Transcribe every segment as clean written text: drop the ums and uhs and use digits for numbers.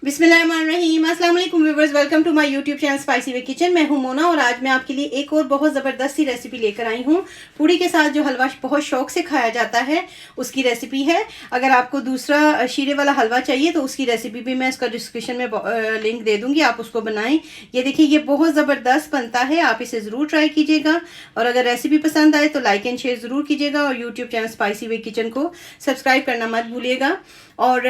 बिस्मिल्लाहिर्रहमानिर्रहीम। अस्सलाम वालेकुम viewers, welcome to my YouTube channel spicy way kitchen. मैं हूं मोना और आज मैं आपके लिए एक और बहुत ज़बरदस्त सी रेसिपी लेकर आई हूं। पूड़ी के साथ जो हलवा बहुत शौक से खाया जाता है उसकी रेसिपी है। अगर आपको दूसरा शीरे वाला हलवा चाहिए तो उसकी रेसिपी भी मैं इसका डिस्क्रिप्शन में लिंक दे दूँगी, आप उसको बनाएं। ये देखिए, ये बहुत ज़बरदस्त बनता है, आप इसे ज़रूर ट्राई कीजिएगा। और अगर रेसिपी पसंद आए तो लाइक एंड शेयर ज़रूर कीजिएगा और YouTube channel spicy way kitchen को सब्सक्राइब करना मत भूलिएगा। और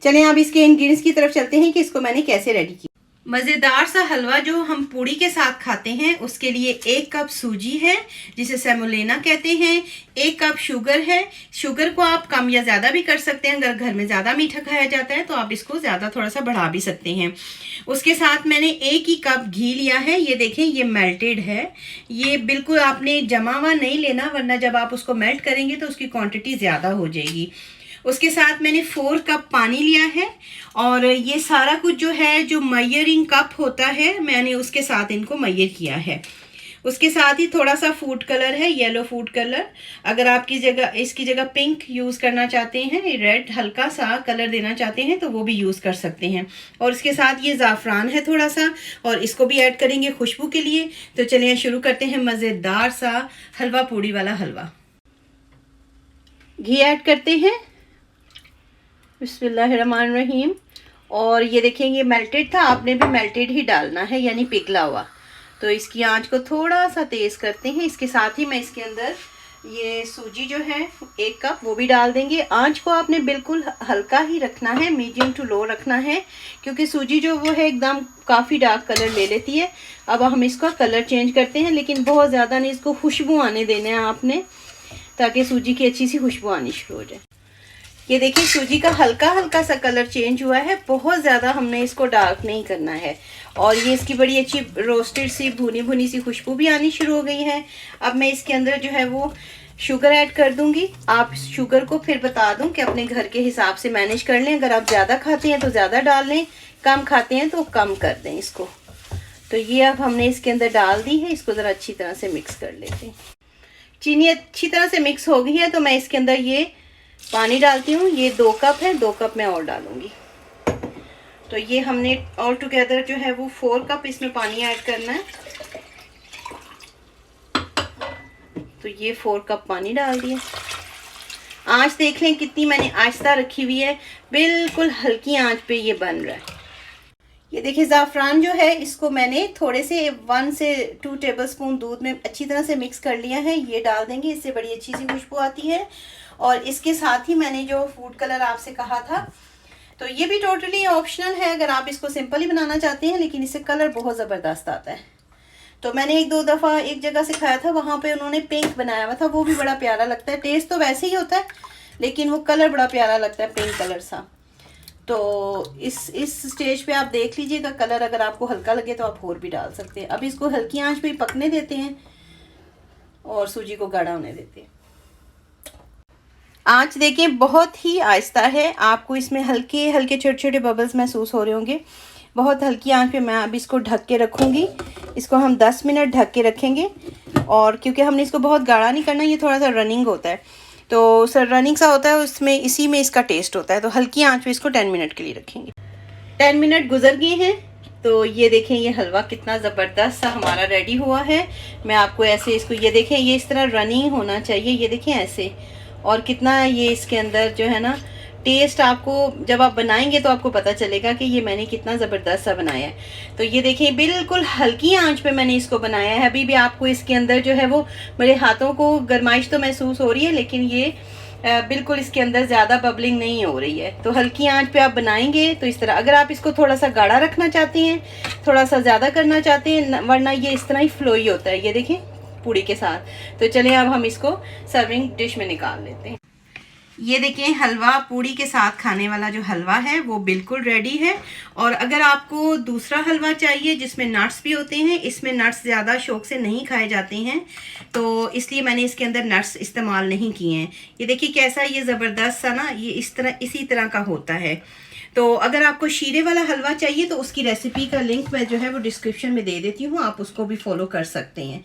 चलें अब इसके इंग्रेडिएंट्स की तरफ चलते हैं कि इसको मैंने कैसे रेडी किया। मज़ेदार सा हलवा जो हम पूड़ी के साथ खाते हैं उसके लिए 1 कप सूजी है जिसे सेमोलेना कहते हैं, 1 कप शुगर है। शुगर को आप कम या ज़्यादा भी कर सकते हैं, अगर घर में ज़्यादा मीठा खाया जाता है तो आप इसको ज़्यादा थोड़ा सा बढ़ा भी सकते हैं। उसके साथ मैंने 1 ही कप घी लिया है। ये देखें, ये मेल्टेड है। ये बिल्कुल आपने जमा हुआ नहीं लेना, वरना जब आप उसको मेल्ट करेंगे तो उसकी क्वांटिटी ज़्यादा हो जाएगी। उसके साथ मैंने 4 कप पानी लिया है और ये सारा कुछ जो है, जो मेजरिंग कप होता है, मैंने उसके साथ इनको मेजर किया है। उसके साथ ही थोड़ा सा फूड कलर है, येलो फूड कलर। अगर आपकी जगह इसकी जगह पिंक यूज़ करना चाहते हैं, रेड हल्का सा कलर देना चाहते हैं तो वो भी यूज़ कर सकते हैं। और इसके साथ ये ज़ाफ़रान है थोड़ा सा, और इसको भी ऐड करेंगे खुशबू के लिए। तो चलिए शुरू करते हैं मज़ेदार सा हलवा, पूड़ी वाला हलवा। घी ऐड करते हैं, बिस्मिल्लाहिर्रहमानिर्रहीम। और ये देखें, ये मेल्टेड था, आपने भी मेल्टेड ही डालना है, यानी पिघला हुआ। तो इसकी आंच को थोड़ा सा तेज़ करते हैं। इसके साथ ही मैं इसके अंदर ये सूजी जो है 1 कप वो भी डाल देंगे। आंच को आपने बिल्कुल हल्का ही रखना है, मीडियम टू लो रखना है, क्योंकि सूजी जो वो है एकदम काफ़ी डार्क कलर ले लेती है। अब हम इसका कलर चेंज करते हैं, लेकिन बहुत ज़्यादा नहीं, इसको खुशबू आने देना है आपने, ताकि सूजी की अच्छी सी खुशबू आनी शुरू हो जाए। ये देखिए, सूजी का हल्का हल्का सा कलर चेंज हुआ है, बहुत ज़्यादा हमने इसको डार्क नहीं करना है। और ये इसकी बड़ी अच्छी रोस्टेड सी भुनी भुनी सी खुशबू भी आनी शुरू हो गई है। अब मैं इसके अंदर जो है वो शुगर ऐड कर दूंगी। आप शुगर को फिर बता दूं कि अपने घर के हिसाब से मैनेज कर लें। अगर आप ज़्यादा खाते हैं तो ज़्यादा डाल लें, कम खाते हैं तो कम कर दें इसको। तो ये अब हमने इसके अंदर डाल दी है, इसको ज़रा अच्छी तरह से मिक्स कर लेते हैं। चीनी अच्छी तरह से मिक्स हो गई है तो मैं इसके अंदर ये पानी डालती हूँ। ये 2 कप है, 2 कप मैं और डालूंगी। तो ये हमने ऑल टुगेदर जो है वो 4 कप इसमें पानी ऐड करना है। तो ये 4 कप पानी डाल दिया। आंच देख लें कितनी मैंने आहिस्ता रखी हुई है, बिल्कुल हल्की आंच पे ये बन रहा है। ये देखिए, ज़ाफ़रान जो है इसको मैंने थोड़े से 1 से 2 टेबलस्पून दूध में अच्छी तरह से मिक्स कर लिया है। ये डाल देंगे, इससे बड़ी अच्छी सी खुशबू आती है। और इसके साथ ही मैंने जो फूड कलर आपसे कहा था, तो ये भी टोटली ऑप्शनल है अगर आप इसको सिंपल ही बनाना चाहते हैं, लेकिन इससे कलर बहुत ज़बरदस्त आता है। तो मैंने 1-2 दफ़ा एक जगह से खाया था, वहाँ पे उन्होंने पिंक बनाया हुआ था, वो भी बड़ा प्यारा लगता है। टेस्ट तो वैसे ही होता है, लेकिन वो कलर बड़ा प्यारा लगता है, पिंक कलर सा। तो इस स्टेज पे आप देख लीजिएगा, कलर अगर आपको हल्का लगे तो आप और भी डाल सकते हैं। अब इसको हल्की आंच पे पकने देते हैं और सूजी को गाढ़ा होने देते हैं। आंच देखें, बहुत ही आहिस्ता है, आपको इसमें हल्के हल्के छोटे छोटे बबल्स महसूस हो रहे होंगे। बहुत हल्की आंच पे मैं अब इसको ढक के रखूँगी। इसको हम 10 मिनट ढक के रखेंगे। और क्योंकि हमने इसको बहुत गाढ़ा नहीं करना, ये थोड़ा सा रनिंग होता है, तो सर रनिंग सा होता है, उसमें इसी में इसका टेस्ट होता है। तो हल्की आंच पे इसको 10 मिनट के लिए रखेंगे। 10 मिनट गुजर गए हैं, तो ये देखें, ये हलवा कितना ज़बरदस्त सा हमारा रेडी हुआ है। मैं आपको ऐसे इसको, ये देखें, ये इस तरह रनिंग होना चाहिए, ये देखें ऐसे। और कितना ये इसके अंदर जो है ना टेस्ट, आपको जब आप बनाएंगे तो आपको पता चलेगा कि ये मैंने कितना ज़बरदस्त सा बनाया है। तो ये देखिए, बिल्कुल हल्की आंच पे मैंने इसको बनाया है। अभी भी आपको इसके अंदर जो है वो मेरे हाथों को गर्माइश तो महसूस हो रही है, लेकिन ये बिल्कुल इसके अंदर ज़्यादा बबलिंग नहीं हो रही है। तो हल्की आंच पे आप बनाएंगे तो इस तरह। अगर आप इसको थोड़ा सा गाढ़ा रखना चाहते हैं, थोड़ा सा ज़्यादा करना चाहते हैं, वरना ये इस तरह ही फ्लोई होता है, ये देखें, पूड़ी के साथ। तो चलिए अब हम इसको सर्विंग डिश में निकाल लेते हैं। ये देखें, हलवा पूड़ी के साथ खाने वाला जो हलवा है वो बिल्कुल रेडी है। और अगर आपको दूसरा हलवा चाहिए जिसमें नट्स भी होते हैं, इसमें नट्स ज़्यादा शौक से नहीं खाए जाते हैं, तो इसलिए मैंने इसके अंदर नट्स इस्तेमाल नहीं किए हैं। ये देखिए कैसा ये ज़बरदस्त सा ना, ये इसी तरह का होता है। तो अगर आपको शीरे वाला हलवा चाहिए तो उसकी रेसिपी का लिंक मैं जो है वो डिस्क्रिप्शन में दे देती हूँ, आप उसको भी फॉलो कर सकते हैं।